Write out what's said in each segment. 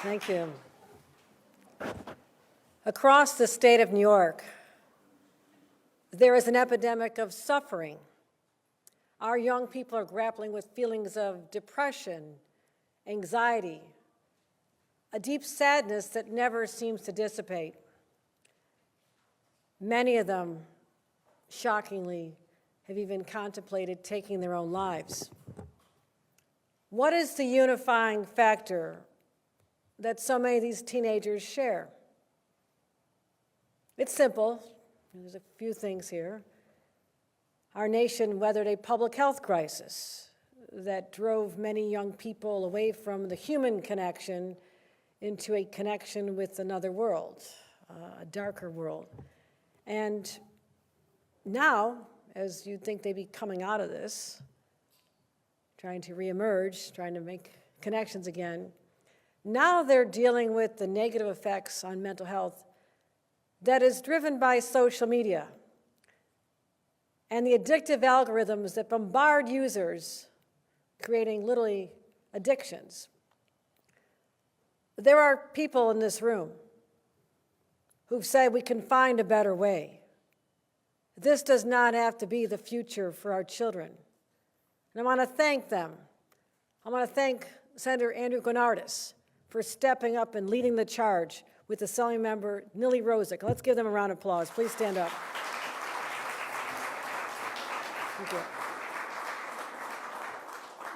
Thank you. Across the state of New York, there is an epidemic of suffering. Our young people are grappling with feelings of depression, anxiety, a deep sadness that never seems to dissipate. Many of them, shockingly, have even contemplated taking their own lives. What is the unifying factor that so many of these teenagers share? It's simple. There's a few things here. Our nation weathered a public health crisis that drove many young people away from the human connection into a connection with another world, a darker world. And now, as you'd think they'd be coming out of this, trying to reemerge, trying to make connections again, now they're dealing with the negative effects on mental health that is driven by social media and the addictive algorithms that bombard users, creating literally addictions. There are people in this room who've said we can find a better way. This does not have to be the future for our children. And I want to thank them. I want to thank Senator Andrew Guinardis for stepping up and leading the charge with Assembly Member Nili Rozic. Let's give them a round of applause. Please stand up. Thank you.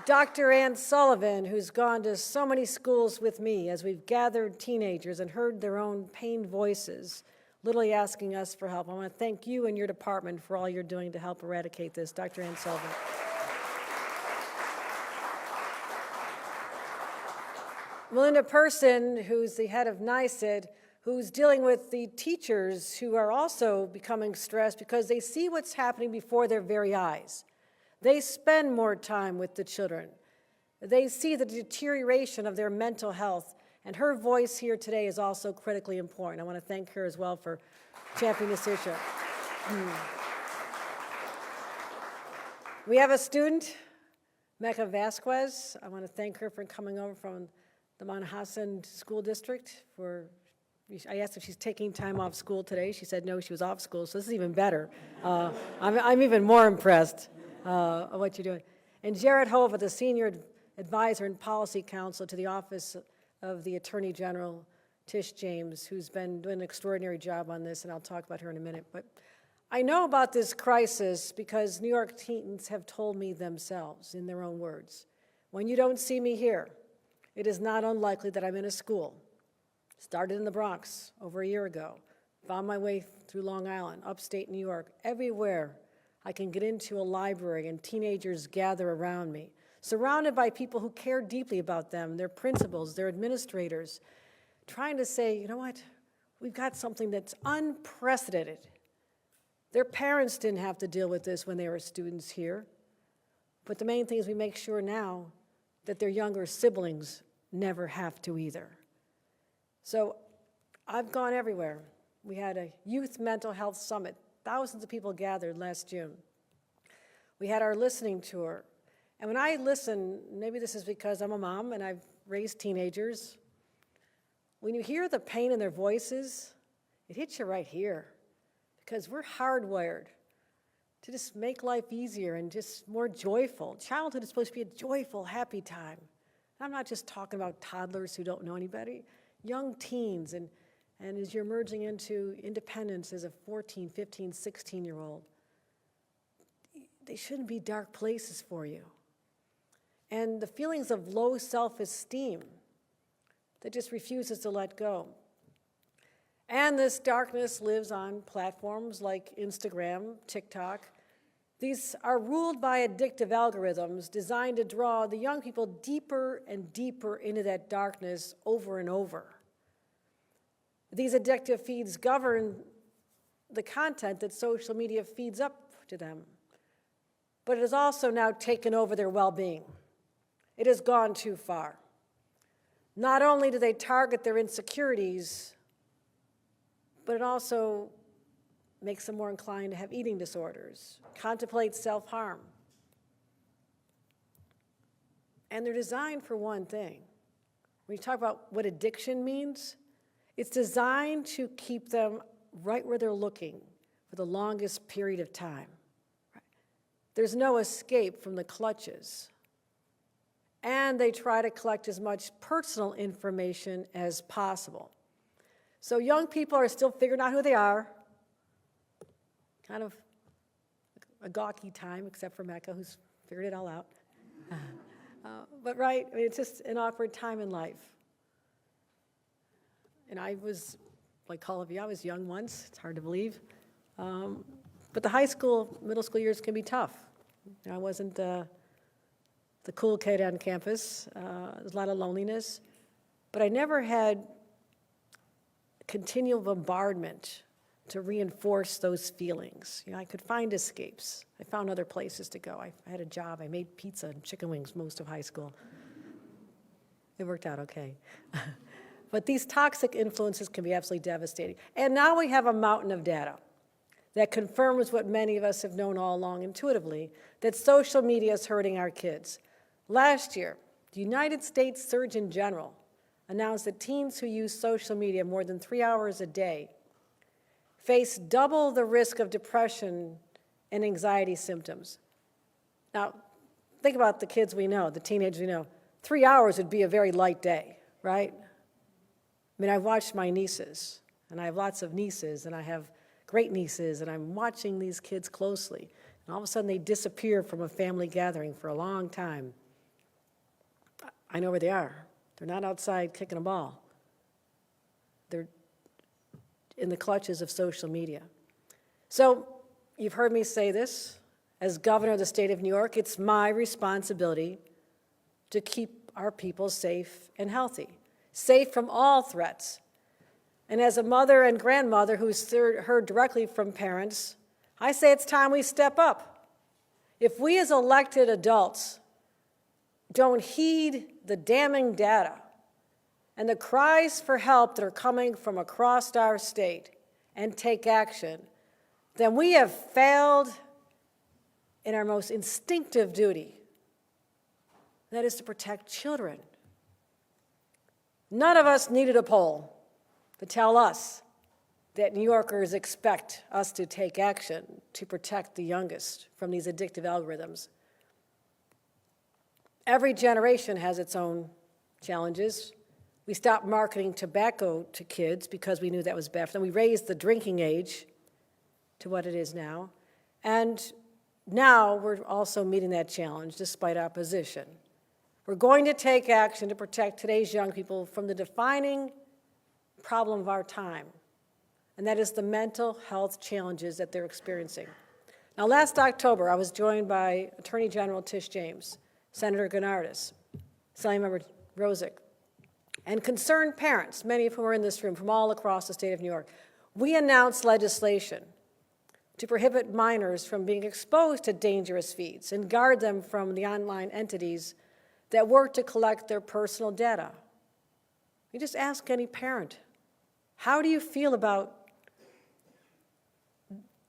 Dr. Ann Sullivan, who's gone to so many schools with me as we've gathered teenagers and heard their own pained voices, literally asking us for help. I want to thank you and your department for all you're doing to help eradicate this. Dr. Ann Sullivan. Melinda Person, who's the head of NYSID, who's dealing with the teachers who are also becoming stressed because they see what's happening before their very eyes. They spend more time with the children. They see the deterioration of their mental health, and her voice here today is also critically important. I want to thank her as well for championing this issue. We have a student, Mecca Vasquez. I want to thank her for coming over from the Mount Hassan School District. I asked if she's taking time off school today. She said no, she was off school, so this is even better. I'm even more impressed of what you're doing. And Jared Hova, the Senior Advisor and Policy Counsel to the Office of the Attorney General, Tish James, who's been doing an extraordinary job on this, and I'll talk about her in a minute. But I know about this crisis because New York teens have told me themselves in their own words. When you don't see me here, it is not unlikely that I'm in a school. Started in the Bronx over a year ago, found my way through Long Island, upstate New York, everywhere I can get into a library and teenagers gather around me, surrounded by people who care deeply about them, their principals, their administrators, trying to say, you know what, we've got something that's unprecedented. Their parents didn't have to deal with this when they were students here, but the main thing is we make sure now that their younger siblings never have to either. So I've gone everywhere. We had a youth mental health summit. Thousands of people gathered last June. We had our listening tour. And when I listen, maybe this is because I'm a mom and I've raised teenagers, when you hear the pain in their voices, it hits you right here because we're hardwired to just make life easier and just more joyful. Childhood is supposed to be a joyful, happy time. And I'm not just talking about toddlers who don't know anybody, young teens, and as you're merging into independence as a 14, 15, 16-year-old, they shouldn't be dark places for you. And the feelings of low self-esteem that just refuses to let go. And this darkness lives on platforms like Instagram, TikTok. These are ruled by addictive algorithms designed to draw the young people deeper and deeper into that darkness over and over. These addictive feeds govern the content that social media feeds up to them. But it has also now taken over their well-being. It has gone too far. Not only do they target their insecurities, but it also makes them more inclined to have eating disorders, contemplate self-harm. And they're designed for one thing, When you talk about what addiction means, it's designed to keep them right where they're looking for the longest period of time. There's no escape from the clutches. And they try to collect as much personal information as possible. So young people are still figuring out who they are. Kind of a gawky time, except for Mecca, who's figured it all out. But right, I mean, it's just an awkward time in life. And I was, like all of you, I was young once. It's hard to believe. But the high school, middle school years can be tough. I wasn't the cool kid on campus. There's a lot of loneliness. But I never had continual bombardment to reinforce those feelings. I could find escapes. I found other places to go. I had a job. I made pizza and chicken wings most of high school. It worked out okay. But these toxic influences can be absolutely devastating. And now we have a mountain of data that confirms what many of us have known all along intuitively, that social media is hurting our kids. Last year, the United States Surgeon General announced that teens who use social media more than 3 hours a day face double the risk of depression and anxiety symptoms. Now, think about the kids we know, the teenagers we know. 3 hours would be a very light day, right? I mean, I've watched my nieces, and I have lots of nieces, and I have great nieces, and I'm watching these kids closely. And all of a sudden, they disappear from a family gathering for a long time. I know where they are. They're not outside kicking a ball. They're in the clutches of social media. So you've heard me say this. As governor of the state of New York, it's my responsibility to keep our people safe and healthy, safe from all threats. And as a mother and grandmother who's heard directly from parents, I say it's time we step up. If we as elected adults don't heed the damning data and the cries for help that are coming from across our state and take action, then we have failed in our most instinctive duty. That is to protect children. None of us needed a poll to tell us that New Yorkers expect us to take action to protect the youngest from these addictive algorithms. Every generation has its own challenges. We stopped marketing tobacco to kids because we knew that was bad for them. We raised the drinking age to what it is now. And now we're also meeting that challenge despite opposition. We're going to take action to protect today's young people from the defining problem of our time, and that is the mental health challenges that they're experiencing. Now, last October, I was joined by Attorney General Tish James, Senator Gennardis, Assemblymember Rosick, and concerned parents, many of whom are in this room from all across the state of New York. We announced legislation to prohibit minors from being exposed to dangerous feeds and guard them from the online entities that work to collect their personal data. You just ask any parent, how do you feel about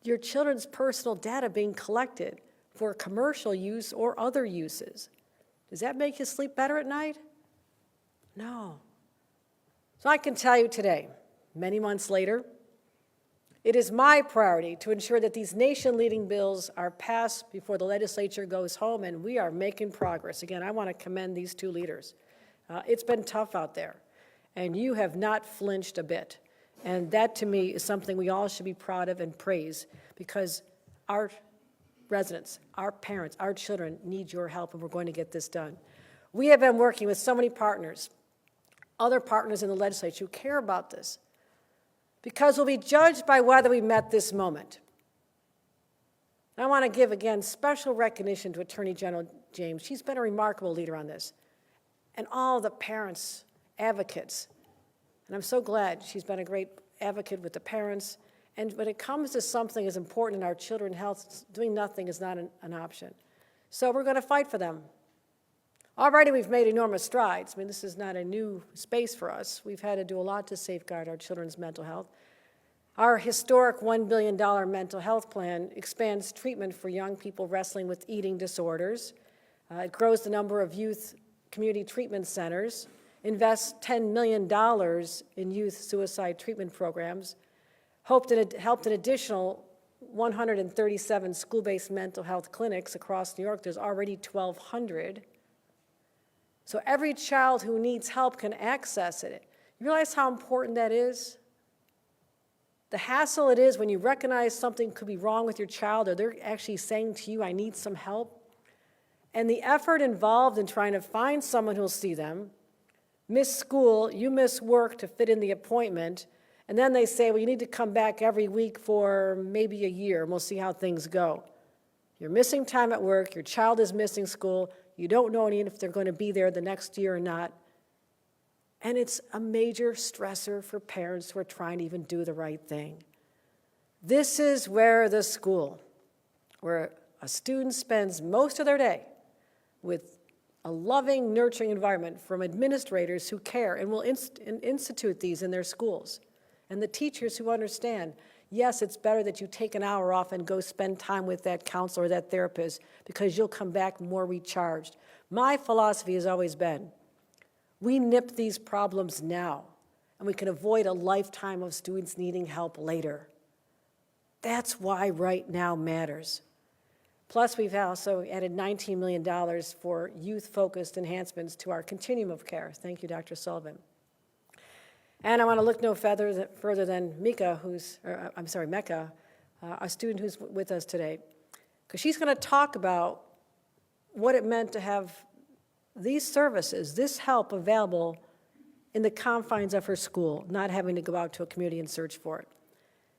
your children's personal data being collected for commercial use or other uses? Does that make you sleep better at night? No. So I can tell you today, many months later, it is my priority to ensure that these nation-leading bills are passed before the legislature goes home, and we are making progress. Again, I want to commend these two leaders. It's been tough out there, and you have not flinched a bit. And that, to me, is something we all should be proud of and praise, because our residents, our parents, our children need your help, and we're going to get this done. We have been working with so many partners, other partners in the legislature who care about this, because we'll be judged by whether we met this moment. I want to give, again, special recognition to Attorney General James. She's been a remarkable leader on this, and all the parents, advocates. And I'm so glad she's been a great advocate with the parents. And when it comes to something as important in our children's health, doing nothing is not an option. So we're going to fight for them. Already we've made enormous strides. I mean, this is not a new space for us. We've had to do a lot to safeguard our children's mental health. Our historic $1 billion mental health plan expands treatment for young people wrestling with eating disorders. It grows the number of youth community treatment centers. invest $10 million in youth suicide treatment programs, helped an additional 137 school-based mental health clinics across New York. There's already 1,200. So every child who needs help can access it. You realize how important that is? The hassle it is when you recognize something could be wrong with your child, or they're actually saying to you, I need some help. And the effort involved in trying to find someone who'll see them, miss school, you miss work to fit in the appointment, and then they say, well, you need to come back every week for maybe a year, and we'll see how things go. You're missing time at work, your child is missing school, you don't know even if they're going to be there the next year or not. And it's a major stressor for parents who are trying to even do the right thing. This is where the school, where a student spends most of their day with a loving, nurturing environment from administrators who care and will institute these in their schools, and the teachers who understand, yes, it's better that you take an hour off and go spend time with that counselor or that therapist because you'll come back more recharged. My philosophy has always been, we nip these problems now, and we can avoid a lifetime of students needing help later. That's why right now matters. Plus, we've also added $19 million for youth-focused enhancements to our continuum of care. Thank you, Dr. Sullivan. And I want to look no further than Mecca, a student who's with us today, because she's going to talk about what it meant to have these services, this help available in the confines of her school, not having to go out to a community and search for it.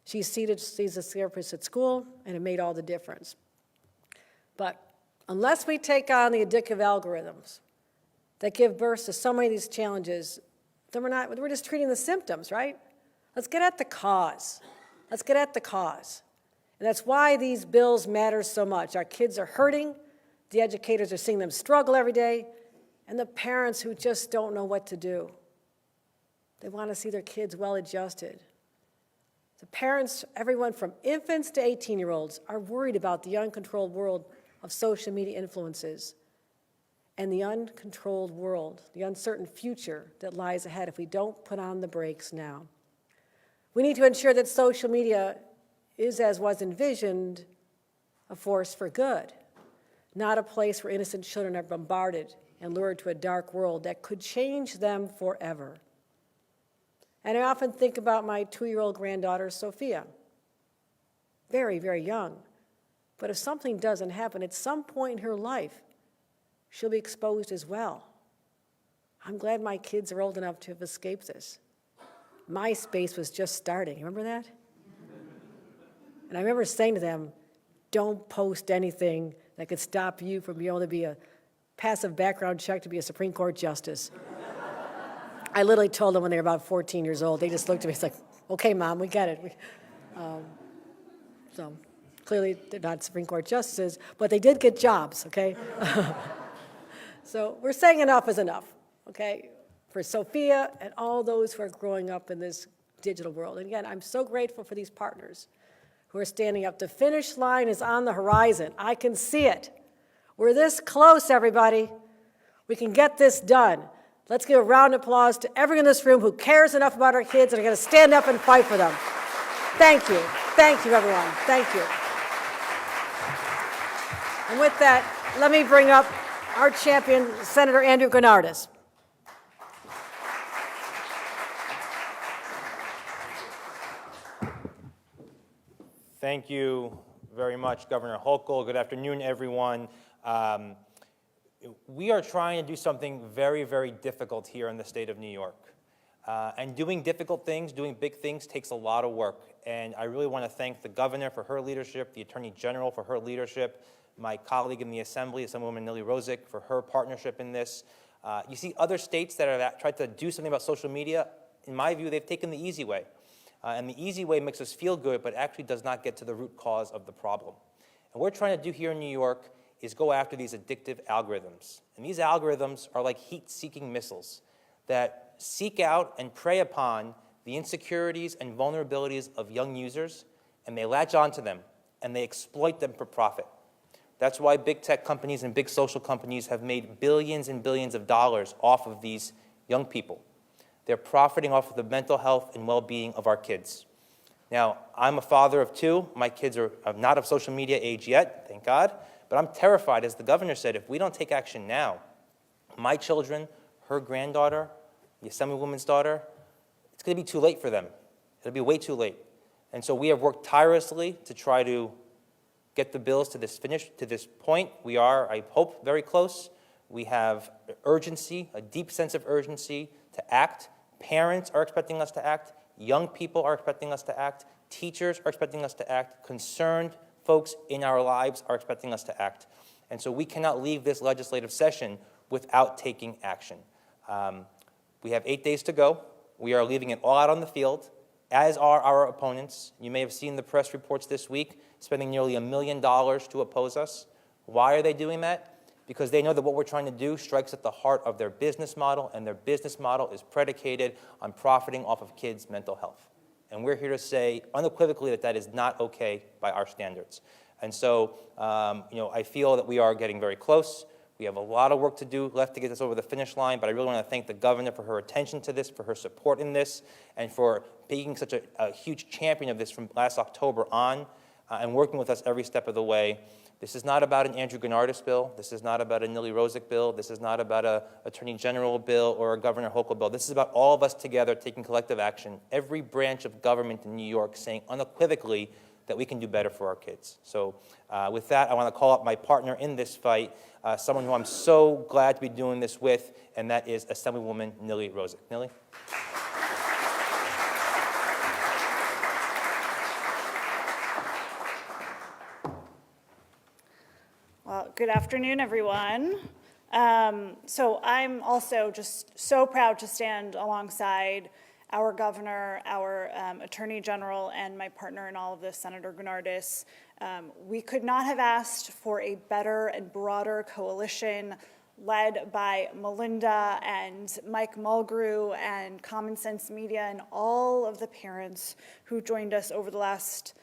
She's a therapist at school, and it made all the difference. But unless we take on the addictive algorithms that give birth to so many of these challenges, then we're just treating the symptoms, right? Let's get at the cause. Let's get at the cause. And that's why these bills matter so much. Our kids are hurting, the educators are seeing them struggle every day, and the parents who just don't know what to do. They want to see their kids well-adjusted. The parents, everyone from infants to 18-year-olds, are worried about the uncontrolled world of social media influences and the uncontrolled world, the uncertain future that lies ahead if we don't put on the brakes now. We need to ensure that social media is, as was envisioned, a force for good, not a place where innocent children are bombarded and lured to a dark world that could change them forever. And I often think about my 2-year-old granddaughter, Sophia. Very, very young. But if something doesn't happen, at some point in her life, she'll be exposed as well. I'm glad my kids are old enough to have escaped this. MySpace was just starting. Remember that? And I remember saying to them, don't post anything that could stop you from being able to be a passive background check to be a Supreme Court justice. I literally told them when they were about 14 years old. They just looked at me, it's like, okay, Mom, we get it. So clearly they're not Supreme Court justices, but they did get jobs, okay? So we're saying enough is enough, okay? For Sophia and all those who are growing up in this digital world. And again, I'm so grateful for these partners who are standing up. The finish line is on the horizon. I can see it. We're this close, everybody. We can get this done. Let's give a round of applause to everyone in this room who cares enough about our kids and are going to stand up and fight for them. Thank you. Thank you, everyone. Thank you. And with that, let me bring up our champion, Senator Andrew Granardis. Thank you very much, Governor Hochul. Good afternoon, everyone. We are trying to do something very, very difficult here in the state of New York. And doing difficult things, doing big things takes a lot of work. And I really want to thank the governor for her leadership, the Attorney General for her leadership, my colleague in the Assembly, Assemblywoman Nili Rozic, for her partnership in this. You see other states that have tried to do something about social media. In my view, they've taken the easy way. And the easy way makes us feel good, but actually does not get to the root cause of the problem. And what we're trying to do here in New York is go after these addictive algorithms. And these algorithms are like heat-seeking missiles that seek out and prey upon the insecurities and vulnerabilities of young users, and they latch onto them, and they exploit them for profit. That's why big tech companies and big social companies have made billions and billions of dollars off of these young people. They're profiting off of the mental health and well-being of our kids. Now, I'm a father of 2. My kids are not of social media age yet, thank God, but I'm terrified, as the governor said, if we don't take action now, my children, her granddaughter, the Assemblywoman's daughter, it's going to be too late for them. It'll be way too late. And so we have worked tirelessly to try to get the bills to this point. We are, I hope, very close. We have urgency, a deep sense of urgency to act. Parents are expecting us to act. Young people are expecting us to act. Teachers are expecting us to act. Concerned folks in our lives are expecting us to act. And so we cannot leave this legislative session without taking action. We have 8 days to go. We are leaving it all out on the field, as are our opponents. You may have seen the press reports this week, spending nearly $1 million to oppose us. Why are they doing that? Because they know that what we're trying to do strikes at the heart of their business model, and their business model is predicated on profiting off of kids' mental health. And we're here to say unequivocally that that is not okay by our standards. And so, I feel that we are getting very close. We have a lot of work to do left to get this over the finish line, but I really want to thank the governor for her attention to this, for her support in this, and for being such a huge champion of this from last October on, and working with us every step of the way. This is not about an Andrew Gennardis bill. This is not about a Nili Rozic bill. This is not about an Attorney General bill or a Governor Hochul bill. This is about all of us together taking collective action, every branch of government in New York saying unequivocally that we can do better for our kids. So with that, I want to call up my partner in this fight, someone who I'm so glad to be doing this with, and that is Assemblywoman Nili Rozic. Nili? Well, good afternoon, everyone. So I'm also just so proud to stand alongside our governor, our attorney general, and my partner in all of this, Senator Gennardis. We could not have asked for a better and broader coalition led by Melinda and Mike Mulgrew and Common Sense Media and all of the parents who joined us over the last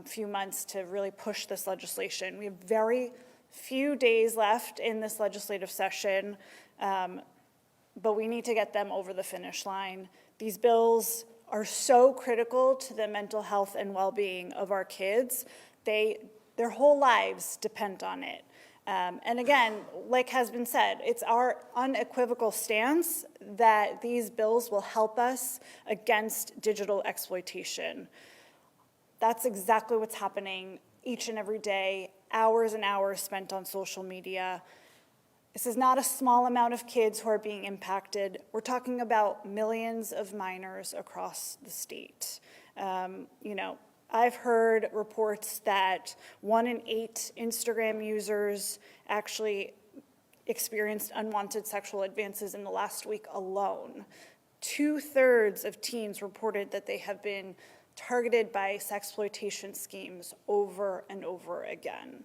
few months to really push this legislation. We have very few days left in this legislative session, but we need to get them over the finish line. These bills are so critical to the mental health and well-being of our kids. Their whole lives depend on it. And again, like has been said, it's our unequivocal stance that these bills will help us against digital exploitation. That's exactly what's happening each and every day, hours and hours spent on social media. This is not a small amount of kids who are being impacted. We're talking about millions of minors across the state. I've heard reports that 1 in 8 Instagram users actually experienced unwanted sexual advances in the last week alone. 2/3 of teens reported that they have been targeted by sexploitation schemes over and over again.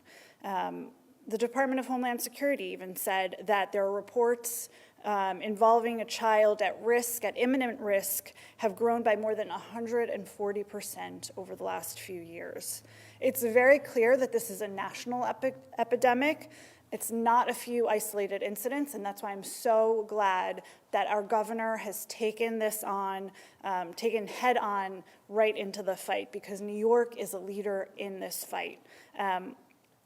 The Department of Homeland Security even said that there are reports involving a child at risk, at imminent risk, have grown by more than 140% over the last few years. It's very clear that this is a national epidemic. It's not a few isolated incidents, and that's why I'm so glad that our governor has taken this on, taken head on right into the fight, because New York is a leader in this fight.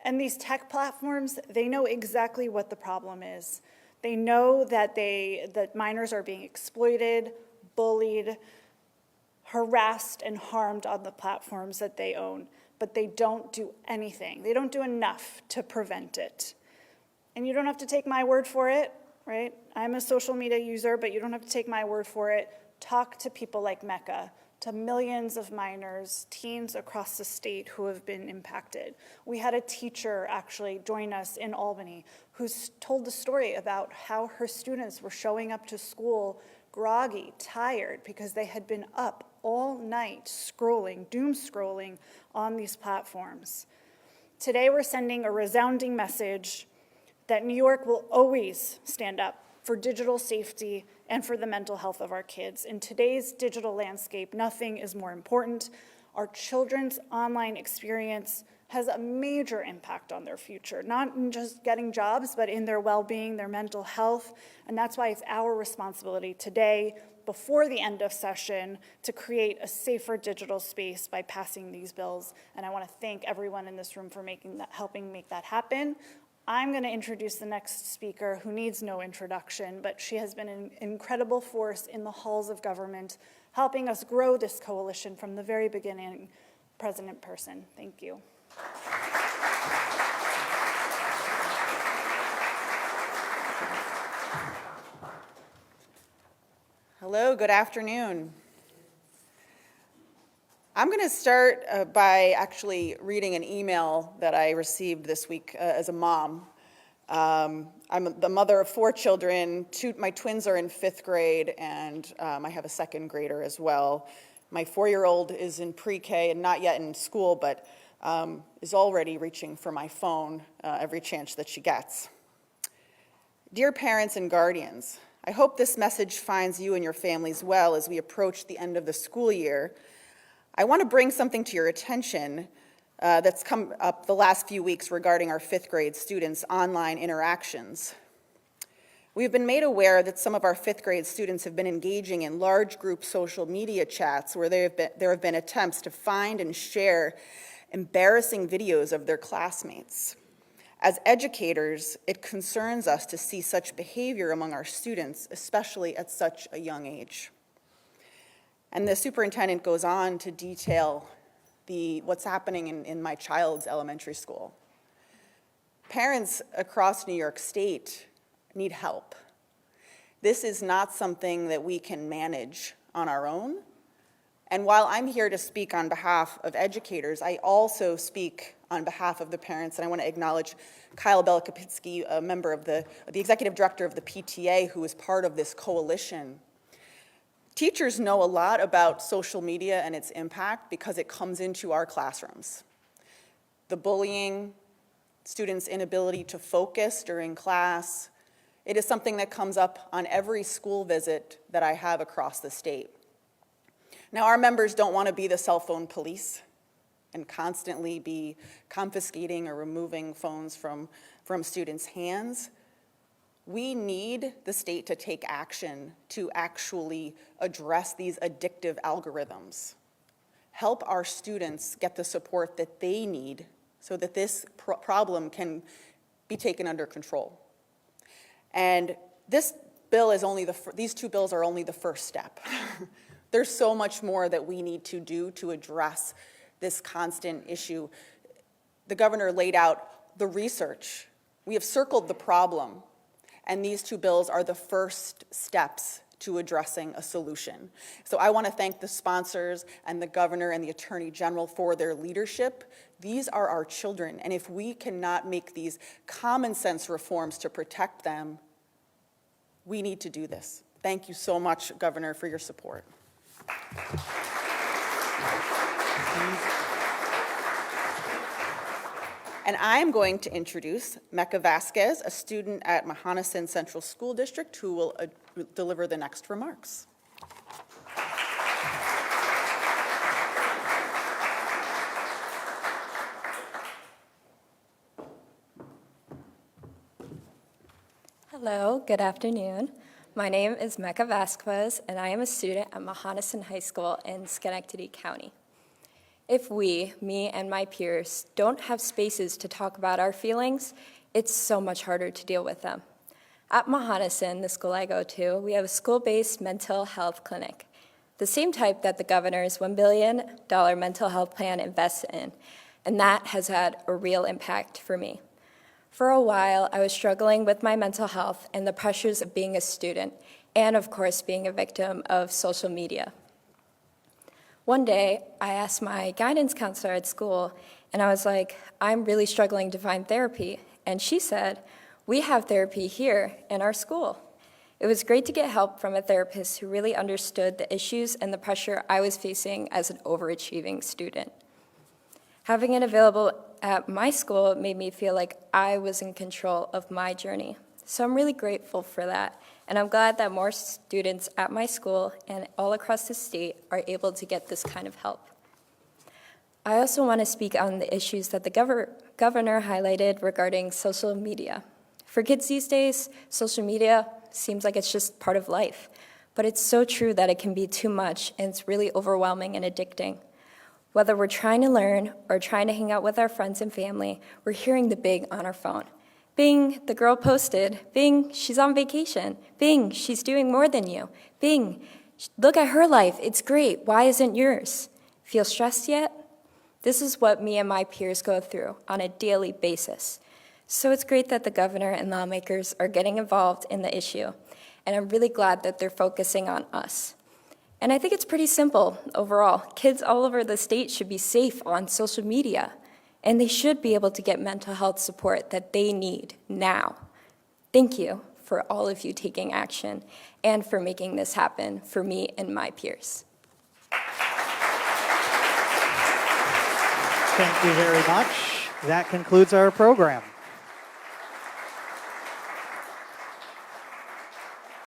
And these tech platforms, they know exactly what the problem is. They know that minors are being exploited, bullied, harassed, and harmed on the platforms that they own, but they don't do anything. They don't do enough to prevent it. And you don't have to take my word for it, right? I'm a social media user, but you don't have to take my word for it. Talk to people like Mecca, to millions of minors, teens across the state who have been impacted. We had a teacher actually join us in Albany who's told the story about how her students were showing up to school groggy, tired, because they had been up all night scrolling, doom scrolling on these platforms. Today we're sending a resounding message that New York will always stand up for digital safety and for the mental health of our kids. In today's digital landscape, nothing is more important. Our children's online experience has a major impact on their future, not in just getting jobs, but in their well-being, their mental health. And that's why it's our responsibility today, before the end of session, to create a safer digital space by passing these bills. And I want to thank everyone in this room for helping make that happen. I'm going to introduce the next speaker, who needs no introduction, but she has been an incredible force in the halls of government, helping us grow this coalition from the very beginning. President Person, thank you. Hello, good afternoon. I'm going to start by actually reading an email that I received this week as a mom. I'm the mother of 4 children. My twins are in 5th grade, and I have a 2nd grader as well. My 4-year-old is in pre-K and not yet in school, but is already reaching for my phone every chance that she gets. Dear parents and guardians, I hope this message finds you and your families well as we approach the end of the school year. I want to bring something to your attention that's come up the last few weeks regarding our 5th grade students' online interactions. We've been made aware that some of our 5th grade students have been engaging in large group social media chats where there have been attempts to find and share embarrassing videos of their classmates. As educators, it concerns us to see such behavior among our students, especially at such a young age. And the superintendent goes on to detail what's happening in my child's elementary school. Parents across New York State need help. This is not something that we can manage on our own. And while I'm here to speak on behalf of educators, I also speak on behalf of the parents, and I want to acknowledge Kyle Belakopitsky, a member of the executive director of the PTA, who is part of this coalition. Teachers know a lot about social media and its impact because it comes into our classrooms. The bullying, students' inability to focus during class, it is something that comes up on every school visit that I have across the state. Now, our members don't want to be the cell phone police and constantly be confiscating or removing phones from students' hands. We need the state to take action to actually address these addictive algorithms. Help our students get the support that they need so that this problem can be taken under control. And this bill is these 2 bills are only the first step. There's so much more that we need to do to address this constant issue. The governor laid out the research. We have circled the problem, and these 2 bills are the first steps to addressing a solution. So I want to thank the sponsors and the governor and the attorney general for their leadership. These are our children, and if we cannot make these common sense reforms to protect them, we need to do this. Thank you so much, Governor, for your support. And I'm going to introduce Mecca Vasquez, a student at Mahonison Central School District, who will deliver the next remarks. Hello, good afternoon. My name is Mecca Vasquez, and I am a student at Mahonison High School in Schenectady County. If we, me and my peers, don't have spaces to talk about our feelings, it's so much harder to deal with them. At Mahonison, the school I go to, we have a school-based mental health clinic, the same type that the governor's $1 billion mental health plan invests in, and that has had a real impact for me. For a while, I was struggling with my mental health and the pressures of being a student, and of course, being a victim of social media. One day, I asked my guidance counselor at school, and I was like, I'm really struggling to find therapy. And she said, we have therapy here in our school. It was great to get help from a therapist who really understood the issues and the pressure I was facing as an overachieving student. Having it available at my school made me feel like I was in control of my journey. So I'm really grateful for that. And I'm glad that more students at my school and all across the state are able to get this kind of help. I also want to speak on the issues that the governor highlighted regarding social media. For kids these days, social media seems like it's just part of life, but it's so true that it can be too much and it's really overwhelming and addicting. Whether we're trying to learn or trying to hang out with our friends and family, we're hearing the bing on our phone. Bing, the girl posted. Bing, she's on vacation. Bing, she's doing more than you. Bing, look at her life, it's great, why isn't yours? Feel stressed yet? This is what me and my peers go through on a daily basis. So it's great that the governor and lawmakers are getting involved in the issue, and I'm really glad that they're focusing on us. And I think it's pretty simple overall. Kids all over the state should be safe on social media, and they should be able to get mental health support that they need now. Thank you for all of you taking action and for making this happen for me and my peers. Thank you very much. That concludes our program.